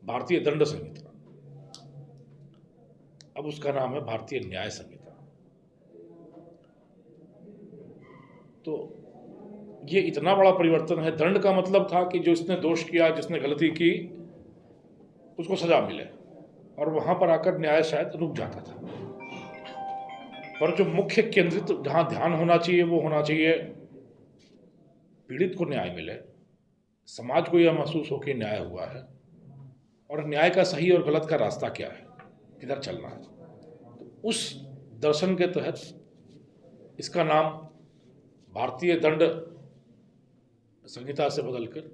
भारतीय दंड संहिता, अब उसका नाम है भारतीय न्याय संहिता। तो ये इतना बड़ा परिवर्तन है। दंड का मतलब था कि जो इसने दोष किया, जिसने गलती की, उसको सजा मिले, और वहां पर आकर न्याय शायद रुक जाता था। पर जो मुख्य केंद्रित जहां ध्यान होना चाहिए वो होना चाहिए पीड़ित को न्याय मिले, समाज को यह महसूस हो कि न्याय हुआ है, और न्याय का सही और गलत का रास्ता क्या है, किधर चलना है। तो उस दर्शन के तहत इसका नाम भारतीय दंड संहिता से बदलकर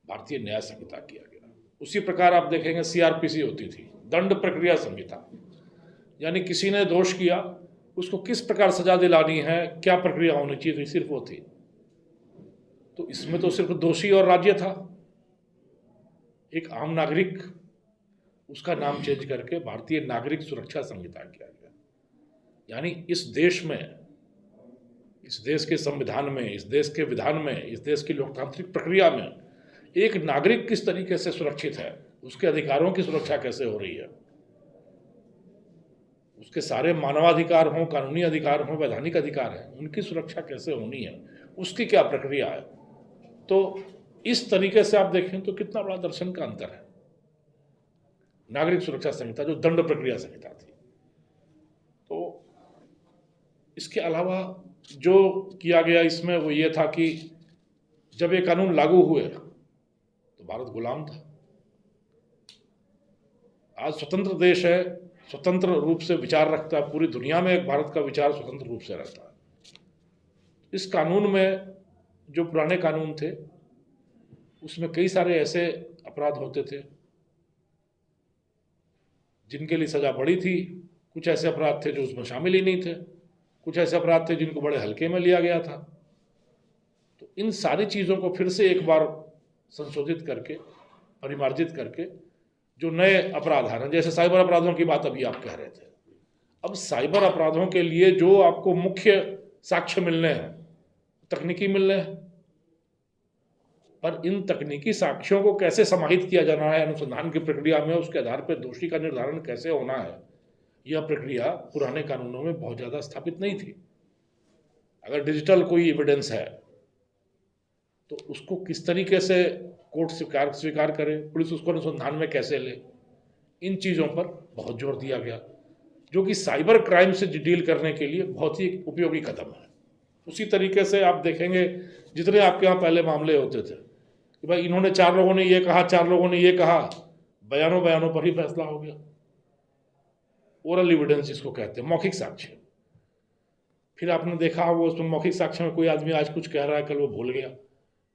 भारतीय न्याय संहिता किया गया। उसी प्रकार आप देखेंगे सीआरपीसी होती थी, दंड प्रक्रिया संहिता, यानी किसी ने दोष किया, उसको किस प्रकार सजा दिलानी है, क्या प्रक्रिया होनी चाहिए, तो सिर्फ वो थी। तो इसमें तो सिर्फ दोषी और राज्य था। एक आम नागरिक, उसका नाम चेंज करके भारतीय नागरिक सुरक्षा संहिता किया गया। यानी इस देश में, इस देश के संविधान में, इस देश के विधान में, इस देश की लोकतांत्रिक प्रक्रिया में एक नागरिक किस तरीके से सुरक्षित है, उसके अधिकारों की सुरक्षा कैसे हो रही है, उसके सारे मानवाधिकार हों, कानूनी अधिकार हों, वैधानिक अधिकार हैं, उनकी सुरक्षा कैसे होनी है, उसकी क्या प्रक्रिया है। तो इस तरीके से आप देखें तो कितना बड़ा दर्शन का अंतर है। नागरिक सुरक्षा संहिता जो दंड प्रक्रिया संहिता थी। तो इसके अलावा जो किया गया इसमें वो ये था कि जब ये कानून लागू हुए तो भारत गुलाम था। आज स्वतंत्र देश है, स्वतंत्र रूप से विचार रखता है, पूरी दुनिया में एक भारत का विचार स्वतंत्र रूप से रहता है। इस कानून में, जो पुराने कानून थे, उसमें कई सारे ऐसे अपराध होते थे जिनके लिए सजा बड़ी थी, कुछ ऐसे अपराध थे जो उसमें शामिल ही नहीं थे, कुछ ऐसे अपराध थे जिनको बड़े हल्के में लिया गया था। तो इन सारी चीज़ों को फिर से एक बार संशोधित करके, परिमार्जित करके, जो नए अपराध आ रहे हैं, जैसे साइबर अपराधों की बात अभी आप कह रहे थे, अब साइबर अपराधों के लिए जो आपको मुख्य साक्ष्य मिलने हैं, तकनीकी मिलने हैं, पर इन तकनीकी साक्ष्यों को कैसे समाहित किया जाना है अनुसंधान की प्रक्रिया में, उसके आधार पर दोषी का निर्धारण कैसे होना है, यह प्रक्रिया पुराने कानूनों में बहुत ज़्यादा स्थापित नहीं थी। अगर डिजिटल कोई एविडेंस है तो उसको किस तरीके से कोर्ट स्वीकार करे, पुलिस उसको अनुसंधान में कैसे ले, इन चीज़ों पर बहुत जोर दिया गया, जो कि साइबर क्राइम से डील करने के लिए बहुत ही उपयोगी कदम है। उसी तरीके से आप देखेंगे जितने आपके यहाँ पहले मामले होते थे कि भाई इन्होंने, 4 लोगों ने ये कहा, 4 लोगों ने ये कहा, बयानों पर ही फैसला हो गया। ओरल एविडेंस जिसको कहते हैं, मौखिक साक्ष्य। फिर आपने देखा वो उसमें मौखिक साक्ष्य में कोई आदमी आज कुछ कह रहा है, कल वो भूल गया,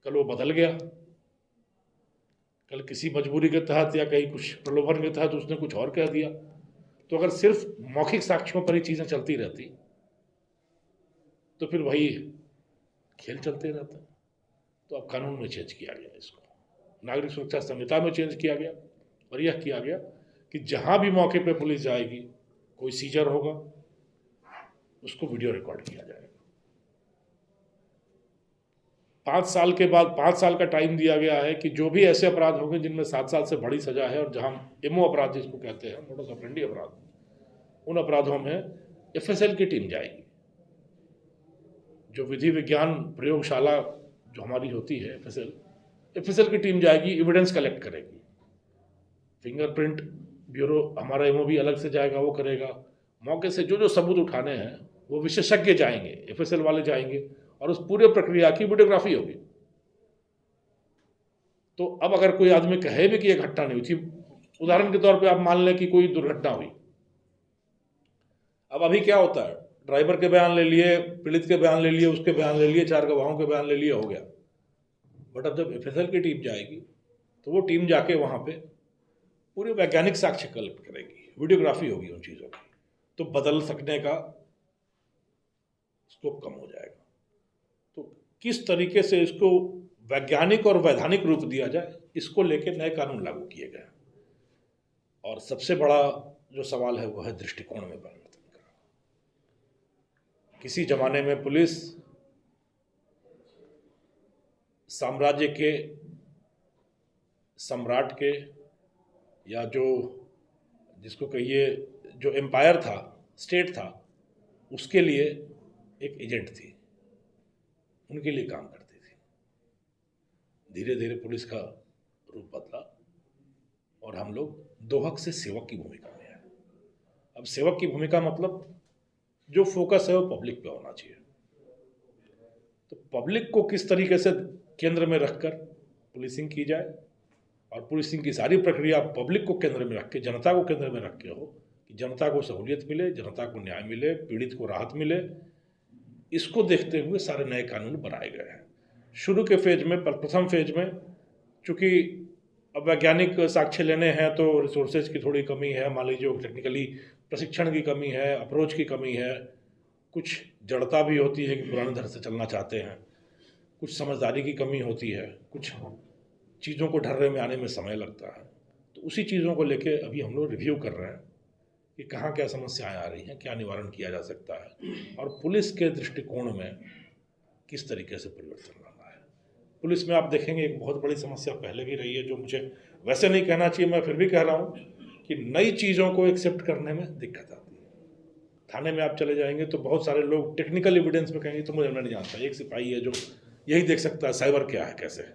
कल वो बदल गया, कल किसी मजबूरी के तहत या कहीं कुछ प्रलोभन के तहत उसने कुछ और कह दिया। तो अगर सिर्फ मौखिक साक्ष्यों पर ही चीज़ें चलती रहती तो फिर वही खेल चलते रहता। तो अब कानून में चेंज किया गया, इसको नागरिक सुरक्षा संहिता में चेंज किया गया, और यह किया गया कि जहाँ भी मौके पर पुलिस जाएगी, कोई सीजर होगा, उसको वीडियो रिकॉर्ड किया जाएगा। 5 साल के बाद, 5 साल का टाइम दिया गया है कि जो भी ऐसे अपराध होंगे जिनमें 7 साल से बड़ी सजा है, और जहां एमओ अपराध जिसको कहते हैं, मोडस ऑपरेंडी अपराध, उन अपराधों में एफएसएल की टीम जाएगी। जो विधि विज्ञान प्रयोगशाला जो हमारी होती है, एफएसएल की टीम जाएगी, एविडेंस कलेक्ट करेगी। फिंगरप्रिंट ब्यूरो, हमारा एमओबी अलग से जाएगा, वो करेगा। मौके से जो जो सबूत उठाने हैं वो विशेषज्ञ जाएंगे, एफएसएल वाले जाएंगे, और उस पूरे प्रक्रिया की वीडियोग्राफी होगी। तो अब अगर कोई आदमी कहे भी कि यह घटना नहीं हुई थी, उदाहरण के तौर पे आप मान लें कि कोई दुर्घटना हुई, अब अभी क्या होता है, ड्राइवर के बयान ले लिए, पीड़ित के बयान ले लिए, उसके बयान ले लिए, 4 गवाहों के बयान ले लिए, हो गया। बट अब जब एफएसएल की टीम जाएगी तो वो टीम जाके वहां पे पूरे वैज्ञानिक साक्ष्य कलेक्ट करेगी, वीडियोग्राफी होगी उन चीज़ों की, तो बदल सकने का स्कोप कम हो जाएगा। तो किस तरीके से इसको वैज्ञानिक और वैधानिक रूप दिया जाए, इसको लेकर नए कानून लागू किए गए। और सबसे बड़ा जो सवाल है वो है दृष्टिकोण में परिवर्तन का। किसी जमाने में पुलिस साम्राज्य के सम्राट के, या जो जिसको कहिए जो एम्पायर था, स्टेट था, उसके लिए एक एजेंट थी, उनके लिए काम करती थी। धीरे धीरे पुलिस का रूप बदला और हम लोग दोहक से सेवक की भूमिका में आए। अब सेवक की भूमिका मतलब जो फोकस है वो पब्लिक पे होना चाहिए। तो पब्लिक को किस तरीके से केंद्र में रखकर पुलिसिंग की जाए, और पुलिसिंग की सारी प्रक्रिया पब्लिक को केंद्र में रख के, जनता को केंद्र में रख के हो, कि जनता को सहूलियत मिले, जनता को न्याय मिले, पीड़ित को राहत मिले, इसको देखते हुए सारे नए कानून बनाए गए हैं। शुरू के फेज में, प्रथम फेज में, चूंकि अब वैज्ञानिक साक्ष्य लेने हैं तो रिसोर्सेज की थोड़ी कमी है, मान लीजिए टेक्निकली प्रशिक्षण की कमी है, अप्रोच की कमी है, कुछ जड़ता भी होती है कि पुराने धर से चलना चाहते हैं, कुछ समझदारी की कमी होती है, कुछ चीज़ों को ढर्रे में आने में समय लगता है। तो उसी चीज़ों को लेके अभी हम लोग रिव्यू कर रहे हैं कि कहाँ क्या समस्याएं आ रही हैं, क्या निवारण किया जा सकता है, और पुलिस के दृष्टिकोण में किस तरीके से परिवर्तन लाना है। पुलिस में आप देखेंगे एक बहुत बड़ी समस्या पहले भी रही है, जो मुझे वैसे नहीं कहना चाहिए, मैं फिर भी कह रहा हूँ कि नई चीज़ों को एक्सेप्ट करने में दिक्कत आती है। थाने में आप चले जाएंगे तो बहुत सारे लोग टेक्निकल एविडेंस में कहेंगे तो मुझे नहीं जानता, एक सिपाही है जो यही देख सकता है साइबर क्या है, कैसे है।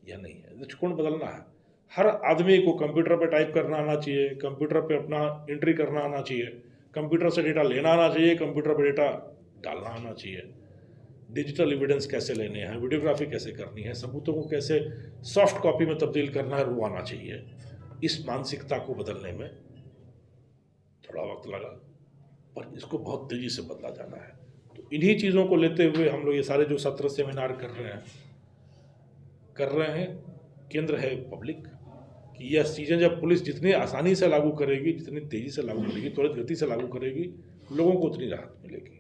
यह नहीं है, दृष्टिकोण बदलना है। हर आदमी को कंप्यूटर पे टाइप करना आना चाहिए, कंप्यूटर पे अपना एंट्री करना आना चाहिए, कंप्यूटर से डेटा लेना आना चाहिए, कंप्यूटर पे डेटा डालना आना चाहिए, डिजिटल एविडेंस कैसे लेने हैं, वीडियोग्राफी कैसे करनी है, सबूतों को कैसे सॉफ्ट कॉपी में तब्दील करना है, वो आना चाहिए। इस मानसिकता को बदलने में थोड़ा वक्त लगा, पर इसको बहुत तेज़ी से बदला जाना है। तो इन्हीं चीज़ों को लेते हुए हम लोग ये सारे जो सत्र सेमिनार कर रहे हैं, केंद्र है पब्लिक, कि यह चीज़ें जब पुलिस जितनी आसानी से लागू करेगी, जितनी तेज़ी से लागू करेगी, त्वरित गति से लागू करेगी, लोगों को उतनी राहत मिलेगी।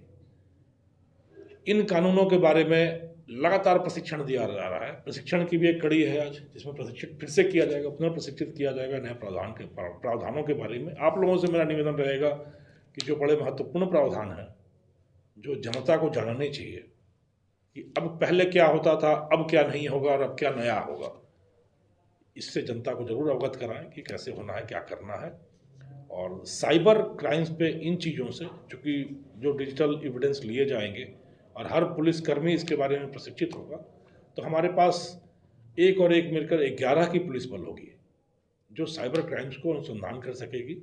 इन कानूनों के बारे में लगातार प्रशिक्षण दिया जा रहा है। प्रशिक्षण की भी एक कड़ी है आज, जिसमें प्रशिक्षित फिर से किया जाएगा, पुनर्प्रशिक्षित किया जाएगा नए प्रावधानों के बारे में। आप लोगों से मेरा निवेदन रहेगा कि जो बड़े महत्वपूर्ण प्रावधान हैं, जो जनता को जानने चाहिए कि अब पहले क्या होता था, अब क्या नहीं होगा और अब क्या नया होगा, इससे जनता को जरूर अवगत कराएं कि कैसे होना है, क्या करना है। और साइबर क्राइम्स पे इन चीज़ों से, चूँकि जो डिजिटल एविडेंस लिए जाएंगे और हर पुलिसकर्मी इसके बारे में प्रशिक्षित होगा, तो हमारे पास एक और एक मिलकर 11 की पुलिस बल होगी जो साइबर क्राइम्स को अनुसंधान कर सकेगी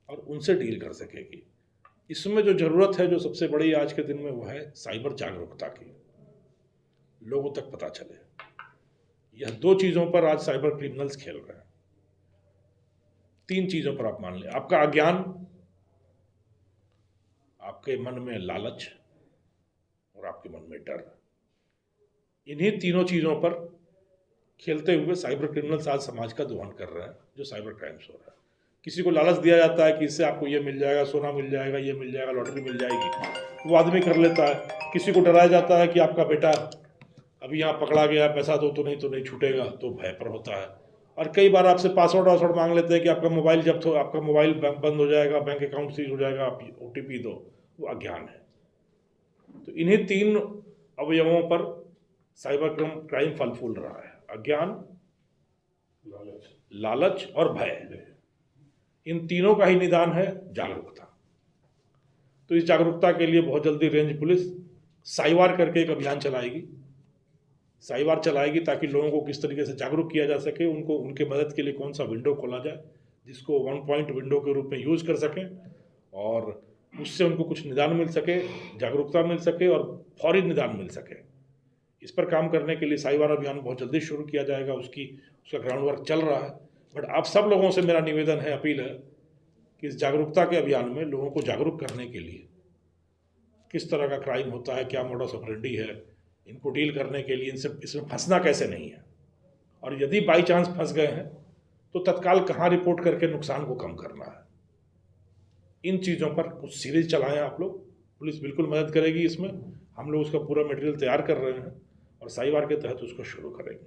और उनसे डील कर सकेगी। इसमें जो ज़रूरत है, जो सबसे बड़ी आज के दिन में, वो है साइबर जागरूकता की, लोगों तक पता चले। यह दो चीज़ों पर आज साइबर क्रिमिनल्स खेल रहे हैं। तीन चीज़ों पर आप मान लें, आपका अज्ञान, आपके मन में लालच और आपके मन में डर। इन्हीं तीनों चीज़ों पर खेलते हुए साइबर क्रिमिनल्स आज समाज का दोहन कर रहे हैं, जो साइबर क्राइम्स हो रहा है। किसी को लालच दिया जाता है कि इससे आपको ये मिल जाएगा, सोना मिल जाएगा, ये मिल जाएगा, लॉटरी मिल जाएगी, वो आदमी कर लेता है। किसी को डराया जाता है कि आपका बेटा अभी यहाँ पकड़ा गया, पैसा दो तो नहीं छूटेगा, तो भय पर होता है। और कई बार आपसे पासवर्ड मांग लेते हैं कि आपका मोबाइल जब्त हो, आपका मोबाइल बंद हो जाएगा, बैंक अकाउंट सीज हो जाएगा, आप OTP दो, वो अज्ञान है। तो इन्हीं तीन अवयवों पर साइबर क्राइम फल फूल रहा है, अज्ञान, लालच और भय। इन तीनों का ही निदान है जागरूकता। तो इस जागरूकता के लिए बहुत जल्दी रेंज पुलिस साइवार करके एक अभियान चलाएगी ताकि लोगों को किस तरीके से जागरूक किया जा सके, उनको उनके मदद के लिए कौन सा विंडो खोला जाए जिसको 1 पॉइंट विंडो के रूप में यूज़ कर सकें, और उससे उनको कुछ निदान मिल सके, जागरूकता मिल सके और फौरी निदान मिल सके। इस पर काम करने के लिए साइवार अभियान बहुत जल्दी शुरू किया जाएगा, उसका ग्राउंड वर्क चल रहा है। बट आप सब लोगों से मेरा निवेदन है, अपील है कि इस जागरूकता के अभियान में लोगों को जागरूक करने के लिए, किस तरह का क्राइम होता है, क्या मोडस ऑपरेंडी है, इनको डील करने के लिए इसमें फंसना कैसे नहीं है, और यदि बाई चांस फंस गए हैं तो तत्काल कहाँ रिपोर्ट करके नुकसान को कम करना है। इन चीज़ों पर कुछ सीरीज चलाएं आप लोग, पुलिस बिल्कुल मदद करेगी इसमें। हम लोग उसका पूरा मटेरियल तैयार कर रहे हैं और साइवार के तहत उसको शुरू करेंगे।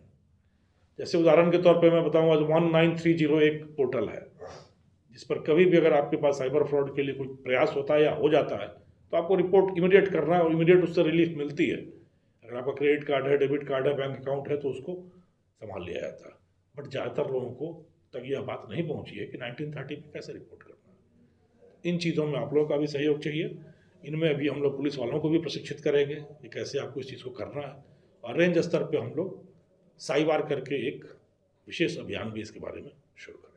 जैसे उदाहरण के तौर पे मैं बताऊंगा, 19301 एक पोर्टल है जिस पर कभी भी अगर आपके पास साइबर फ्रॉड के लिए कोई प्रयास होता है या हो जाता है तो आपको रिपोर्ट इमीडिएट करना है और इमीडिएट उससे रिलीफ मिलती है। अगर आपका क्रेडिट कार्ड है, डेबिट कार्ड है, बैंक अकाउंट है तो उसको संभाल लिया जाता है। बट ज़्यादातर लोगों को तक यह बात नहीं पहुंची है कि 1930 पे कैसे रिपोर्ट करना है। इन चीज़ों में आप लोगों का भी सहयोग चाहिए। इनमें अभी हम लोग पुलिस वालों को भी प्रशिक्षित करेंगे कि कैसे आपको इस चीज़ को करना है, और रेंज स्तर पे हम लोग साई बार करके एक विशेष अभियान भी इसके बारे में शुरू करें।